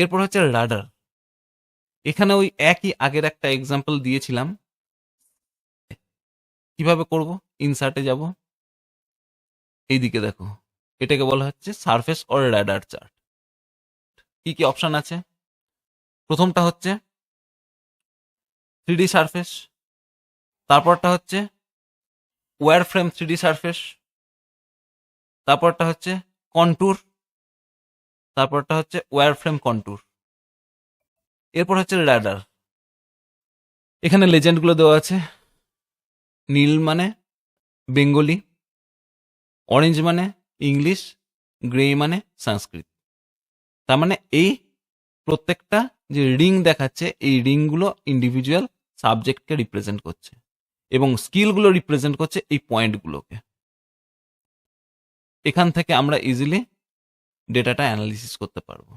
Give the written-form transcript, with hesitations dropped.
এরপর হচ্ছে রাডার। এখানে ওই একই আগের একটা এক্সাম্পল দিয়েছিলাম, কিভাবে করব। ইনসার্টে যাব, এইদিকে দেখো, এটাকে বলা হচ্ছে সারফেস অর রাডার চার্ট। কি কি অপশন আছে? প্রথমটা হচ্ছে 3D সারফেস, তারপরটা হচ্ছে ওয়্যার ফ্রেম 3D সারফেস, তারপরটা হচ্ছে কন্টুর, তারপরটা হচ্ছে ওয়্যার ফ্রেম কন্টুর, এরপর হচ্ছে রাডার। এখানে লেজেন্ডগুলো দেওয়া আছে। নীল মানে বেঙ্গলি, অরেঞ্জ মানে ইংলিশ, গ্রে মানে সংস্কৃত। তার মানে এই প্রত্যেকটা যে রিং দেখাচ্ছে, এই রিংগুলো ইন্ডিভিজুয়াল সাবজেক্টকে রিপ্রেজেন্ট করছে এবং স্কিলগুলো রিপ্রেজেন্ট করছে এই পয়েন্টগুলোকে। এখান থেকে আমরা ইজিলি ডেটাটা অ্যানালিসিস করতে পারবো।